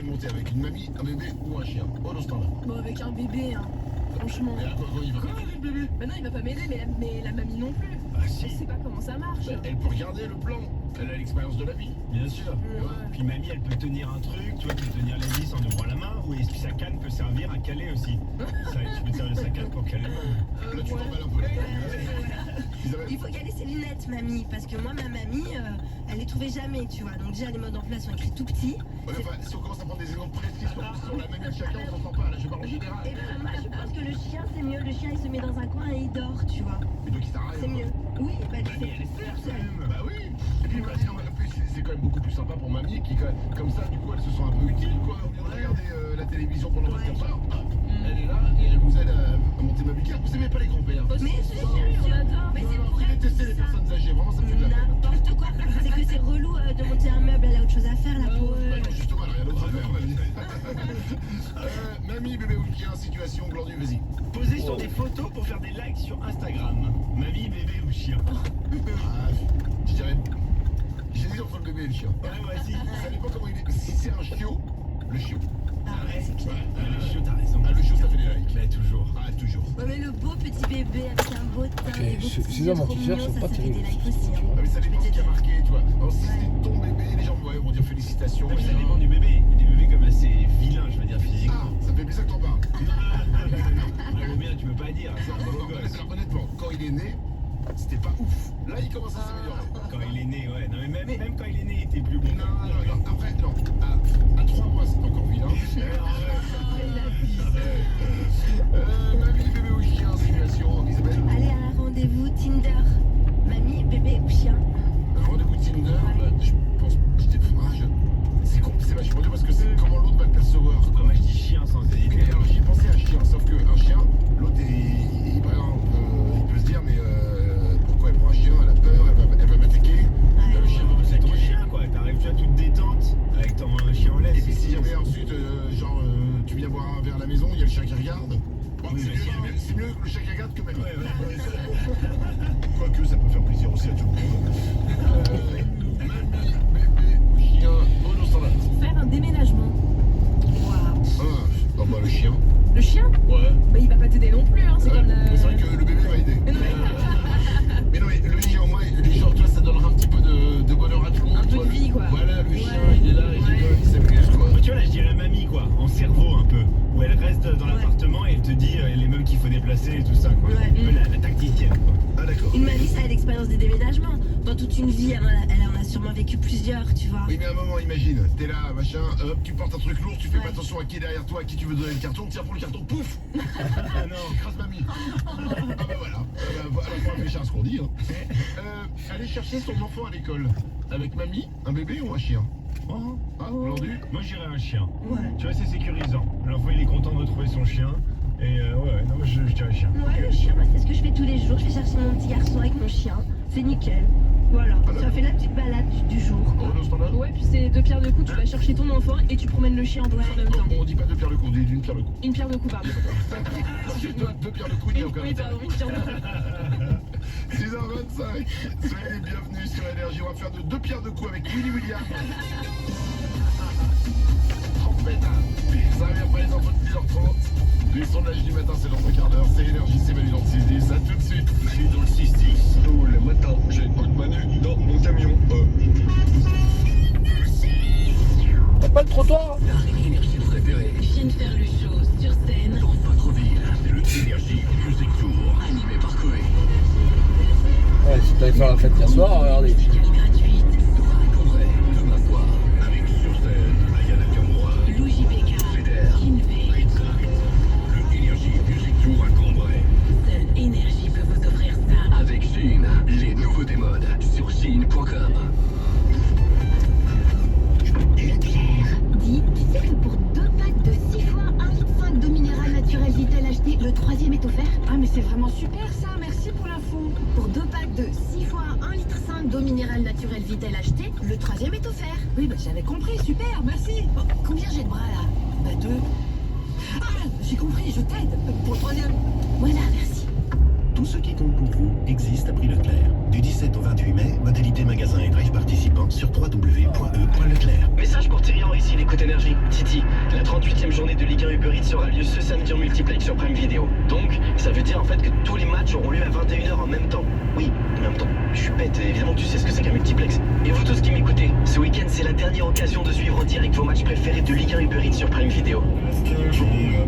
monter avec une mamie, un bébé ou un chien? Oh, dans ce temps-là. Bon, avec un bébé, hein. Franchement. Et à quoi il va pas m'aider, le bébé? Bah non, il va pas m'aider, mais la mamie non plus. Ah Je si, sais pas comment ça marche. Bah, elle peut regarder le plan. Elle a l'expérience de la vie. bien sûr. Ouais. Puis mamie, elle peut tenir un truc, tu vois, tu peux tenir la vis en ouvrant la main, ou est-ce que sa canne peut servir à caler aussi? Tu peux servir sa canne pour caler. Là, tu t'emballes un peu. Là. Isabelle? Il faut garder ses lunettes, mamie, parce que moi, ma mamie, elle les trouvait jamais, tu vois. Donc déjà, les modes d'emploi sont écrits tout petits. Ouais, enfin, si on commence à prendre des exemples précis sur la mamie de chacun, on s'entend pas. Là, je parle en général. Et ben, moi, je pense que le chien, c'est mieux. Le chien, il se met dans un coin et il dort, tu vois. Et donc, il sert à rien. C'est mieux. Oui, bah, tu Mamie, elle est fais sœur, tout quand seul. même. Bah oui. Et puis, bah, c'est quand même beaucoup plus sympa pour mamie qui, comme ça, du coup, elle se sent un peu utile, quoi. Au lieu de regarder la télévision pendant 24 heures, elle est là et elle vous aide à monter ma bicaire. Vous aimez pas les grands-pères? Mais c'est sûr, on adore. mais c'est Non, pour vous elle, détestez les ça. personnes âgées. Vraiment, ça me fait de la peine. N'importe quoi. C'est que c'est relou de monter un meuble, elle a autre chose à faire, la pauvre. Bah non, justement, elle a rien d'autre à faire, mamie. Mamie, bébé ou chien, situation, Glandu, vas-y. Poser sur des photos pour faire des likes sur Instagram. Mamie, bébé ou chien? Ah, je dirais. J'hésite entre le bébé et le chien. Ouais, vas-y. Ça dépend comment il est. Si c'est un chiot, le chiot. Ah ouais, c'est clair. Le chiot, t'as raison. Ah, le chiot, ça fait des likes. Mais toujours. Ah, toujours. Ouais, mais le beau petit bébé avec un beau teint, Ok, des beaux ces petits yeux hommes trop anti-fleurs mignons, sont pas ça fait des terribles. likes aussi. Hein. Ah, mais ça dépend ce qui a marqué, tu vois. Alors, si c'est ton bébé, les gens vont dire félicitations. Et puis ça dépend du bébé. Il y a des bébés comme assez vilains, je veux dire, physiquement. Ah, ça fait plaisir que t'en parles. Le mien, tu peux pas dire. C'est un beau gosse. Alors, honnêtement, quand il est né, c'était pas ouf. Là, il commence à s'améliorer. Quand il est né, ouais. Non, mais même quand il est né, il était plus bon. Non, après, non. À 3 mois, c'est encore vilain. Mamie, bébé ou chien, simulation, Isabelle. Allez à un rendez-vous Tinder. Mamie, bébé ou chien. Rendez-vous Tinder, je pense que c'est con, c'est vachement dur parce que c'est comment l'autre va le percevoir. Ah, moi, je dis chien sans hésiter. Mais alors j'y pensais à un chien, sauf qu'un chien, l'autre il peut se dire mais pourquoi elle prend un chien, elle a peur, elle va m'attaquer. Le chien va C'est ton m'attaquer. chien, quoi. T'arrives, tu vois, toute détente avec ton chien en laisse. Et puis si jamais ensuite, tu viens boire un verre à la maison, il y a le chien qui regarde. Bon, Oui, mais c'est mieux le chien qui regarde que même. Ouais. Quoique ça peut faire plaisir aussi à tout le monde. Mamie, bébé ou chien, oh non, ça va. Faire un déménagement. Waouh. Ah bah le chien. Le chien? Ouais. Bah il va pas t'aider non plus, hein. C'est Ouais, comme mais c'est vrai que le bébé va aider. Mais non, Mais non, mais le chien, au moins, les gens, toi, ça donnera un petit peu de bonheur à tout le monde. Un peu toi. de vie, quoi. Voilà, le chien, Ouais. il est là, il Ouais. rigole, il s'amuse, quoi. Moi, tu vois, là, je dirais mamie, quoi. En cerveau, un peu. Où elle reste dans Ouais. l'appartement et elle te dit les meubles qu'il faut déplacer et tout ça, quoi. Ouais. Un peu la tacticienne, quoi. Ah, d'accord. Une mamie, ça a l'expérience des déménagements. Dans toute une vie, elle en a sûrement vécu plusieurs, tu vois. Oui, mais à un moment, imagine, t'es là, machin, hop, tu portes un truc lourd, tu fais Ouais. pas attention à qui est derrière toi, à qui tu veux donner le carton, tiens pour le carton, pouf. Ah non. Écrase mamie. Ah bah voilà. Alors, faut réfléchir à ce qu'on dit. Hein. Aller chercher son enfant à l'école. Avec mamie, un bébé ou un chien? Oh. Ah, Glandu? Moi, je dirais un chien. Ouais. Tu vois, c'est sécurisant. L'enfant, il est content de retrouver son chien. Et ouais, non, je dirais chien. Ouais, le chien, moi, c'est ce que je fais tous les jours. Je vais chercher mon petit garçon avec mon chien. C'est nickel. Voilà. Ah, Ça fait la petite balade du jour. Oh, dans ce temps-là? Ouais, puis c'est deux pierres de coups. Tu vas chercher ton enfant et tu promènes le chien en même temps. On dit pas deux pierres de coups, on dit d'une pierre de coup. Une pierre de coups, pardon. Parce que deux pierres de coups, il y a encore Oui, pardon, une pierre de coups. 6h25, soyez les bienvenus sur Énergie. On va faire de deux pierres de coups avec Willy William. Trompette, ça revient après les infos de 10h30. Les sondages du matin, c'est dans un quart d'heure. C'est Énergie, c'est Manu dans le 6-10. À tout de suite. Manu dans le 6-10. Tôt le matin, j'ai un coup de Manu dans mon camion. T'as pas le trottoir? La énergie préférée. Je viens de faire le show sur scène. Dans votre ville, c'est le Énergie Music Tour. Animé par Koé. Ouais, si t'allais faire la fête hier soir, regardez. Musicale gratuite. Congrès de ma voix. Avec sur scène, Aya Nakamura, Lou JPK. Feder, Kinvey. Ritza. Le Énergie Music Tour à Cambrai. Seule Énergie peut vous offrir ça. Avec Shein, les nouveaux des modes sur Shein.com. Leclerc dit, tu sais que pour 2 packs de 6 fois 1,5 litre d'eau minérale naturelle Vitel HD, le 3e est offert. Ah, mais c'est vraiment super ça. Merci pour l'info. Pour 2 packs de 6 fois 1,5 litre d'eau minérale naturelle Vitel HD, le 3e est offert. Oui, bah j'avais compris. Super, merci. Bon, combien j'ai de bras là? Bah 2. Ah, j'ai compris, je t'aide. Pour le 3e. Voilà, merci. Tout ce qui compte pour vous existe à prix Leclerc. Du 17 au 28 mai, modalité magasin et drive participants sur www.e.leclerc. Message pour Tyrian, ici l'écoute énergie. Titi, journée de Ligue 1 Uber Eats aura lieu ce samedi en multiplex sur Prime Video. Donc, ça veut dire en fait que tous les matchs auront lieu à 21h en même temps. Oui, en même temps. Je suis bête, évidemment tu sais ce que c'est qu'un multiplex. Et vous tous qui m'écoutez, ce week-end c'est la dernière occasion de suivre en direct vos matchs préférés de Ligue 1 Uber Eats sur Prime Video.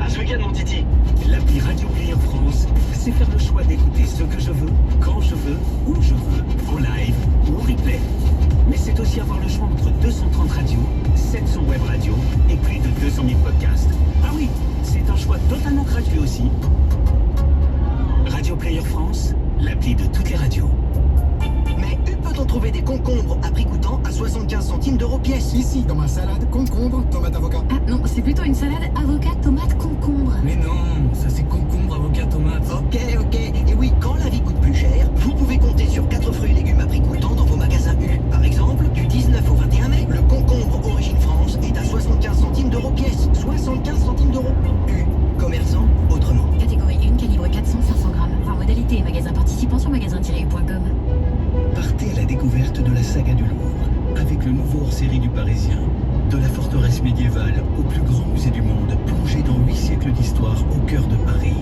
À ce week-end mon Titi. L'appli Radio Player France, c'est faire le choix d'écouter ce que je veux, quand je veux, où je veux, en live ou en replay. Mais c'est aussi avoir le choix entre 230 radios, 700 web radios et plus de 200 000 podcasts. Ah oui, c'est un choix totalement gratuit aussi. Radio Player France, l'appli de toutes les radios. Mais où peut-on trouver des concombres à prix coûtant à 75 centimes d'euros pièce? Ici, dans ma salade, concombre, tomate, avocat. Ah non, c'est plutôt une salade avocat, tomate, concombre. Mais non, ça c'est concombre, avocat, tomate. Ok. Et oui, quand la vie coûte plus cher, vous pouvez compter sur 4 fruits et légumes à prix coûtant dans vos magasins U. Par exemple, du 19 au 21 mai, le concombre Origine France est à 75 centimes d'euros pièce. 75 centimes d'euros. U. Commerçant autrement. Catégorie 1, calibre 400-500 grammes. Voir modalité et magasin participant sur magasin-u.com. Partez à la découverte de la saga du Louvre, avec le nouveau hors-série du Parisien. De la forteresse médiévale au plus grand musée du monde, plongé dans 8 siècles d'histoire au cœur de Paris.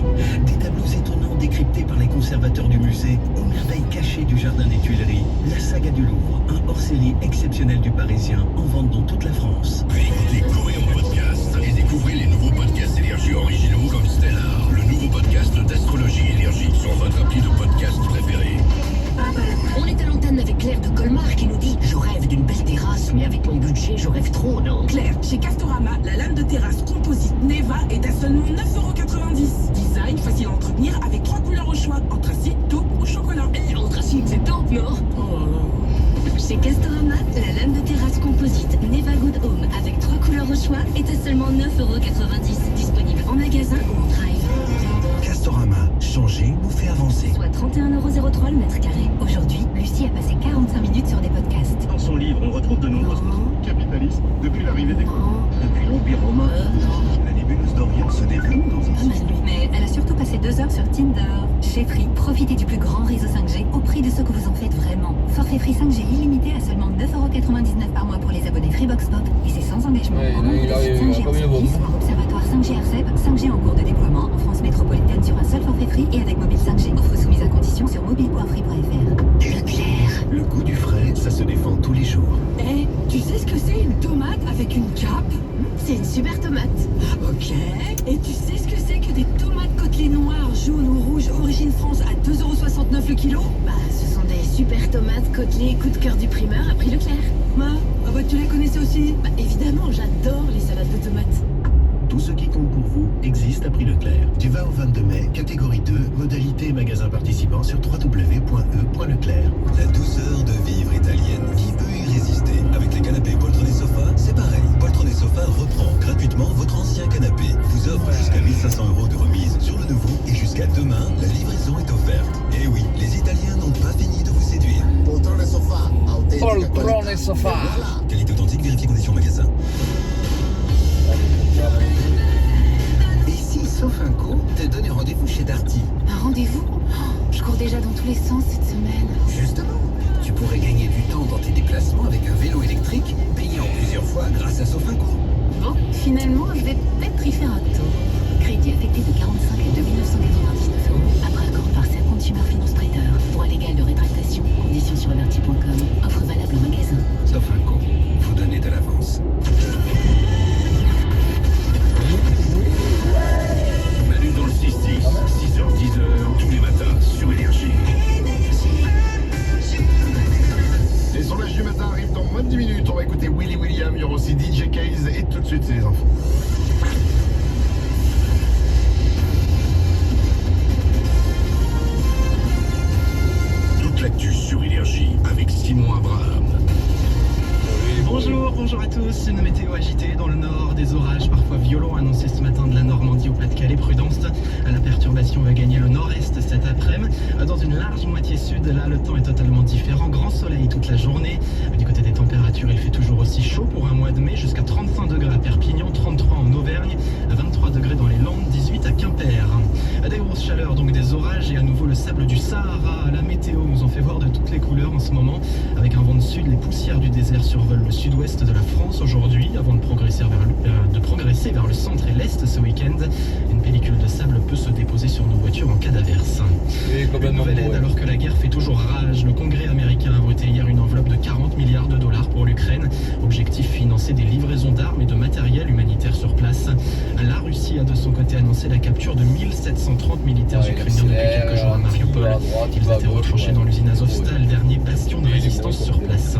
Des tableaux étonnants décryptés par les conservateurs du musée, aux merveilles cachées du jardin des Tuileries. La saga du Louvre, un hors-série exceptionnel du Parisien, en vente dans toute la France. Écoutez Chloé en podcast et découvrez les nouveaux podcasts énergie originaux comme Stellar, le nouveau podcast d'astrologie énergie sur votre appli de podcast préféré. On est à l'antenne avec Claire de Colmar qui nous dit « Je rêve d'une belle terrasse, mais avec mon budget, je rêve trop, non ?» Claire, chez Castorama, la lame de terrasse composite Neva est à seulement 9,90 €. Design facile à entretenir avec 3 couleurs au choix, anthracite, taupe ou chocolat. Et anthracite, c'est top, non? Chez Castorama, la lame de terrasse composite Neva Good Home avec 3 couleurs au choix est à seulement 9,90 €. Disponible en magasin ou en drive. Castorama, changer nous fait avancer. Soit 31,03 € le mètre carré. Aujourd'hui, Lucie a passé 45 minutes sur des podcasts. Dans son livre, on retrouve de nombreuses Capitaliste, depuis l'arrivée des depuis l'Empire romain. La nébuleuse d'Orient se développe dans un Pas mal, lui. Mais elle a surtout passé 2 heures sur Tinder. Chez Free, profitez du plus grand réseau 5G au prix de ce que vous en faites vraiment. Forfait Free 5G illimité à seulement 9,99 € par mois pour les abonnés Freebox Pop. Et c'est sans engagement. Ouais, En nombre de sites 5G en service, Observatoire 5G RCEP, 5G en cours de déploiement en France métropolitaine sur un seul forfait Free et avec mobile 5G. Offre soumise à condition sur mobile.free.fr. Leclerc. Le goût du frais, ça se défend tous les jours. Eh, tu sais ce que c'est une tomate avec une cape? C'est une super tomate. Ok. Et tu sais ce que c'est que des tomates côtelées noires, jaunes ou rouges, origine France à 2,69 € le kilo? Bah, ce sont des super tomates côtelées coup de cœur du primeur à prix Leclerc. Tu les connaissais aussi? Bah, évidemment, j'adore les salades de tomates. Tout ce qui compte pour vous existe à prix Leclerc. Du 20 au 22 mai, catégorie 2, modalité et magasin participant sur www.e.leclerc. La douceur de vivre italienne, qui peut y résister? Avec les canapés Poltron et Sofa, c'est pareil. Poltron et Sofa reprend gratuitement votre ancien canapé, vous offre jusqu'à 1500 € de remise sur le nouveau et jusqu'à demain, la livraison est offerte. Et oui, les Italiens n'ont pas fini de vous séduire. Poltrone Sofa, Poltrone et Sofa. Qualité authentique, vérifiez conditions magasin. Et si Sofinco te donnait rendez-vous chez Darty? Un rendez-vous? Je cours déjà dans tous les sens cette semaine. Justement, tu pourrais gagner du temps dans tes déplacements avec un vélo électrique payé en plusieurs fois grâce à Sofinco. Bon, finalement, je vais peut-être y faire un tour. Crédit affecté de 45 à 2999 €. Après accord par sa Consumer Finance Trader. Droit légal de rétractation. Conditions sur averti.com. Offre valable en magasin. Sofinco, vous donnez de l'avance. Manu dans le 6-10, 6h-10h, tous les matins sur Énergie. Les sondages du matin arrivent dans moins de 10 minutes. On va écouter Willy William, il y aura aussi DJ Case et tout de suite c'est les infos. Toute l'actu sur Énergie avec Simon Abraham. Bonjour à tous. Une météo agitée dans le nord, des orages parfois violents annoncés ce matin de la Normandie au Pas-de-Calais. Prudence, la perturbation va gagner le nord-est cet après-midi. Dans une large moitié sud, là le temps est totalement différent. Grand soleil toute la journée. Du côté des températures, il fait toujours aussi chaud pour un mois de mai, jusqu'à 35 degrés à Perpignan, 33 en Auvergne, à 23 degrés dans les Landes, 18 à Quimper. Des grosses chaleurs, donc des orages et à nouveau le sables du Sahara. La météo nous en fait voir de toutes les couleurs en ce moment. Avec un vent de sud, les poussières du désert survolent le sud-ouest de la France aujourd'hui, avant de progresser vers le centre et l'est ce week-end. Une pellicule de sable peut se déposer sur nos voitures en cas d'averse. Une nouvelle aide alors que la guerre fait toujours rage. Le Congrès américain a voté hier une enveloppe de 40 milliards de dollars pour l'Ukraine. Objectif, financer des livraisons d'armes et de matériel humanitaire sur place. La Russie a de son côté annoncé la capture de 1730 militaires ukrainiens depuis quelques jours à Mariupol. Ils étaient retranchés dans l'usine Azovstal, dernier bastion de résistance sur place.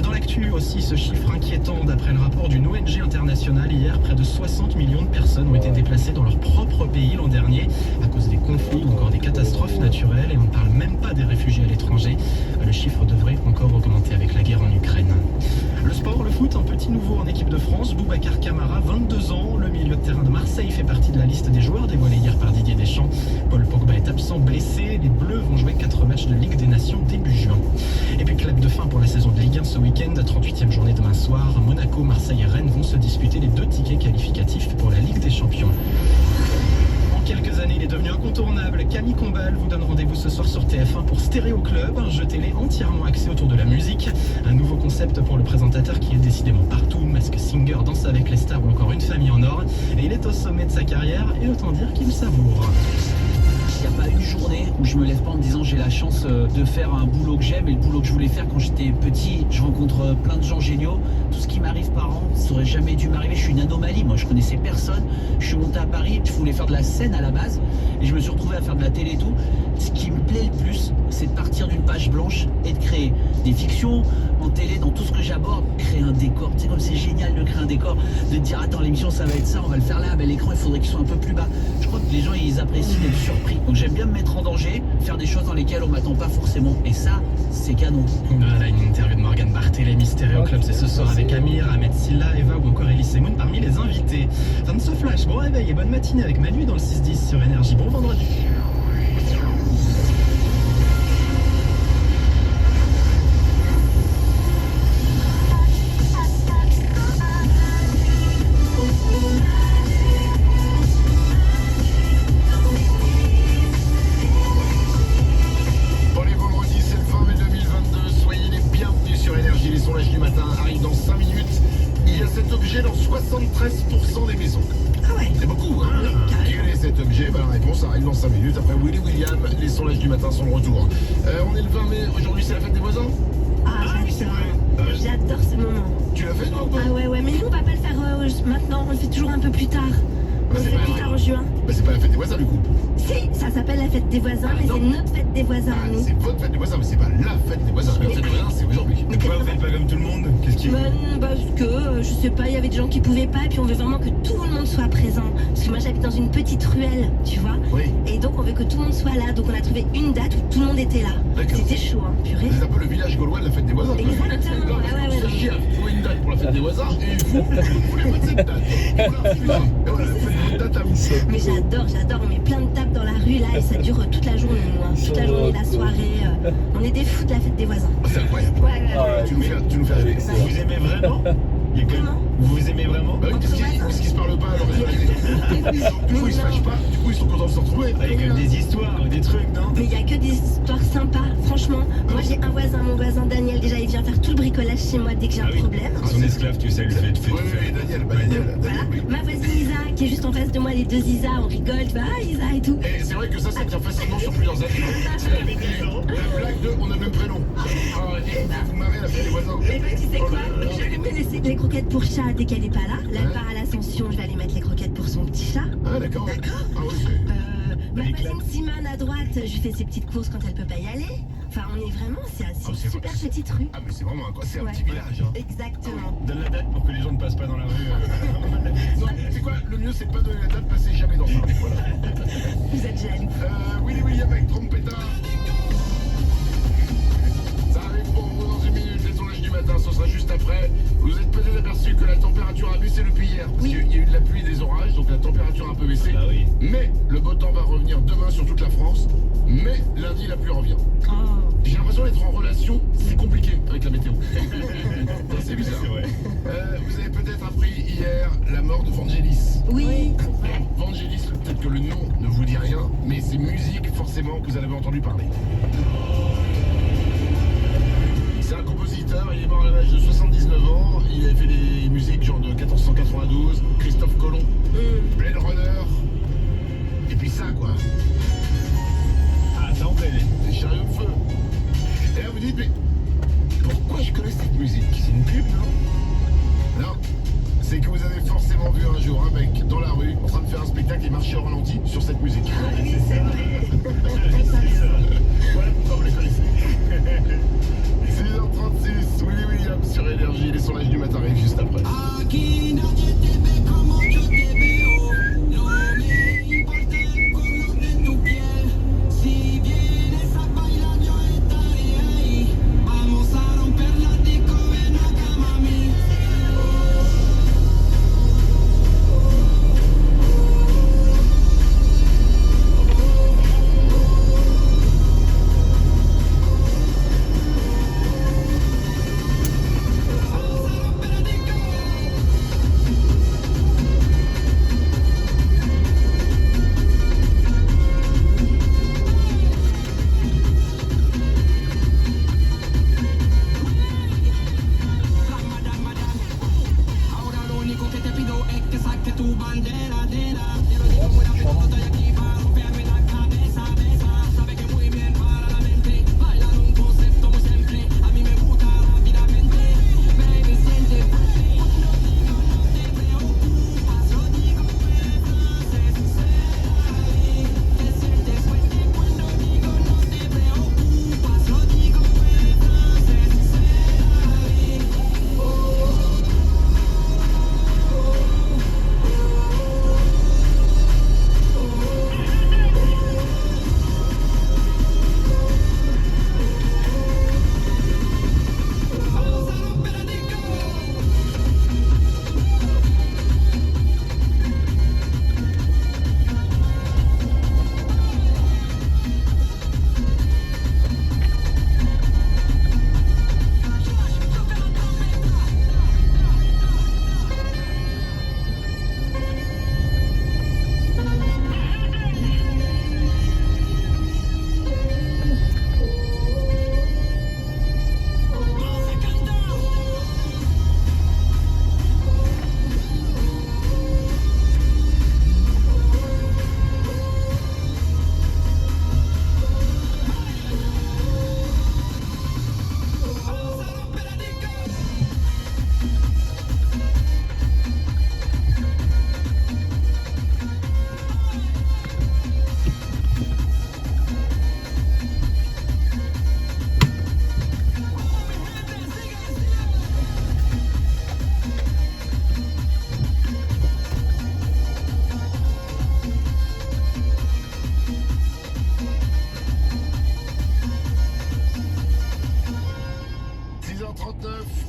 Dans l'actu aussi, ce chiffre inquiétant d'après le rapport d'une ONG internationale. Hier, près de 60 millions de personnes ont été déplacées dans leur propre pays l'an dernier à cause des conflits ou encore des catastrophes naturelles, et on ne parle même pas des réfugiés à l'étranger. Le chiffre devrait encore augmenter avec la guerre en Ukraine. Le sport, le foot, un petit nouveau en équipe de France. Boubacar Kamara, 22 ans, le milieu de terrain de Marseille fait partie de la liste des joueurs dévoilés hier par Didier Deschamps. Paul Pogba est absent, blessé. Les Bleus vont jouer 4 matchs de Ligue des Nations début juin. Et puis clap de fin pour la saison de Ligue 1 ce week-end. 38e journée demain soir. Monaco, Marseille et Rennes vont se disputer les 2 tickets qualificatifs pour la Ligue des Champions. En quelques années, il est devenu incontournable. Camille Combal vous donne rendez-vous ce soir sur TF1 pour Stéréo Club, un jeu télé entièrement axé autour de la musique. Un nouveau concept pour le présentateur qui est décidément partout. Mask Singer, Danse avec les stars ou encore Une famille en or. Et il est au sommet de sa carrière et autant dire qu'il savoure. Il n'y a pas une journée où je me lève pas en me disant j'ai la chance de faire un boulot que j'aime et le boulot que je voulais faire quand j'étais petit. Je rencontre plein de gens géniaux. Tout ce qui m'arrive par an, ça aurait jamais dû m'arriver. Je suis une anomalie. Moi, je connaissais personne. Je suis monté à Paris. Je voulais faire de la scène à la base et je me suis retrouvé à faire de la télé et tout. Ce qui me plaît le plus, c'est de partir d'une page blanche et de créer des fictions en télé, dans tout ce que j'aborde, créer un décor. Tu sais comme c'est génial de créer un décor, de te dire attends l'émission ça va être ça, on va le faire là, mais l'écran il faudrait qu'il soit un peu plus bas. Je crois que les gens ils apprécient d'être surpris. Donc j'aime bien me mettre en danger, faire des choses dans lesquelles on m'attend pas forcément. Et ça, c'est canon. Voilà une interview de Morgane Barthélémy, Stéréo Club, c'est ce soir avec Amir, Ahmed Silla, Eva ou encore Elise Semoun parmi les invités. Fin de ce flash, bon réveil et bonne matinée avec Manu dans le 6-10 sur Énergie. Bon vendredi. Cet objet dans 73% des maisons. Ah ouais. C'est beaucoup, hein. Quel est cet objet? La réponse arrive dans 5 minutes. Après Willy William, les sondages du matin sont de retour. On est le 20 mai, aujourd'hui c'est la fête des voisins. Ah, j'adore ce moment. Tu l'as fait toi ou pas? Ah ouais, mais nous on va pas le faire maintenant, on le fait toujours un peu plus tard. On le fait plus tard en juin. Bah c'est pas la fête des voisins du coup. Si, ça s'appelle la fête des voisins, mais c'est notre fête des voisins. C'est votre fête des voisins, mais c'est pas la fête des voisins. La fête des voisins c'est aujourd'hui. Mais pourquoi vous faites pas comme tout le monde? Qu'est-ce qui... Parce que, je sais pas, il y avait des gens qui pouvaient pas, et puis on veut vraiment que tout le monde soit présent. Parce que moi j'habite dans une petite ruelle, tu vois. Oui. Et donc on veut que tout le monde soit là, donc on a trouvé une date où tout le monde était là. C'était chaud, hein, purée. C'est un peu le village gaulois de la fête des voisins. Exactement, ouais. Vous chier à trouver une date pour la fête des voisins, et vous voulez pas cette date. Voilà, et voilà, faites votre date à vous. Mais j'adore, on met plein de tables dans la rue là et ça dure toute la journée, nous, hein. Toute la journée, la soirée. On est des fous de la fête des voisins. C'est incroyable. Ouais. Tu nous fais rêver. Vous aimez vraiment? Comment? Vous vous aimez vraiment? Bah oui, parce qu'ils se parlent pas alors. Du coup ils se fâchent pas, du coup ils sont contents de se retrouver. Avec des histoires, des trucs, non? Mais il y a que des histoires sympas, franchement. Moi j'ai un voisin, mon voisin Daniel, déjà il vient faire tout le bricolage chez moi dès que j'ai un problème. Son esclave, tu sais, il fait tout. Oui, Daniel. Voilà, ma voisine Isa, qui est juste en face de moi, les deux Isa, on rigole, tu vois, Isa et tout. Et c'est vrai que ça tient facilement sur plusieurs années. C'est la blague de on a le même prénom. Et vous marrez à la fête des voisins. Mais bah, tu sais quoi? Je vais lui laisser les croquettes pour chat dès qu'elle est pas là. Là, elle part à l'Ascension, je vais aller mettre les croquettes pour son petit chat. Ah, d'accord. Ah, oui, ma voisine Simone à droite, je lui fais ses petites courses quand elle peut pas y aller. Enfin, on est vraiment, c'est une super petite rue. Ah, mais c'est vraiment c'est un petit village. Hein. Exactement. Donne la date pour que les gens ne passent pas dans la rue. Non, c'est quoi? Le mieux, c'est de pas donner la date, passez jamais dans ça. Voilà. Vous êtes jaloux. Willy William avec Trompetta. Ça arrive pour vous dans une minute, les sondages du matin, ce sera juste après. Vous êtes peut-être aperçu que la température a baissé depuis hier. Parce qu'il y a eu de la pluie et des orages, donc la température a un peu baissé. Ah oui. Mais le beau temps va revenir demain sur toute la France. Mais lundi, la pluie revient. Oh. J'ai l'impression d'être en relation, c'est compliqué avec la météo. C'est bizarre. C'est vrai. Vous avez peut-être appris hier, la la mort de Vangelis. Oui. Vangelis, peut-être que le nom ne vous dit rien, mais c'est musique forcément que vous en avez entendu parler. C'est un compositeur, il est mort à l'âge de 79 ans, il a fait des musiques genre de 1492, Christophe Colomb, Blade Runner, et puis ça quoi. Ah, ça en plaît. Des chariots de feu. Et là vous dites, mais pourquoi je connais cette musique? C'est une pub, non? Non, c'est que vous avez forcément vu un jour un mec dans la rue en train de faire un spectacle et marcher au ralenti sur cette musique. Oui, c'est vrai. Voilà pourquoi vous les connaissez. 6h36, Willy Williams sur Énergie, les sondages du matin arrivent juste après.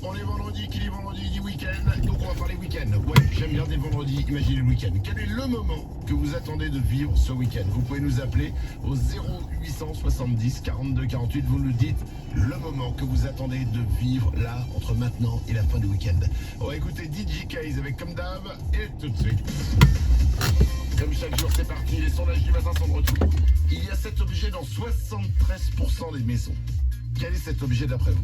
On est vendredi, qui dit vendredi dit week-end, donc on va parler week-end. Ouais, j'aime bien des vendredis, imaginez le week-end. Quel est le moment que vous attendez de vivre ce week-end? Vous pouvez nous appeler au 0870 42 48, vous nous dites le moment que vous attendez de vivre là, entre maintenant et la fin du week-end. On va écouter DJ Case avec Comme d'hab, et tout de suite. Comme chaque jour, c'est parti, les sondages du matin sont de retour. Il y a cet objet dans 73% des maisons. Quel est cet objet d'après vous?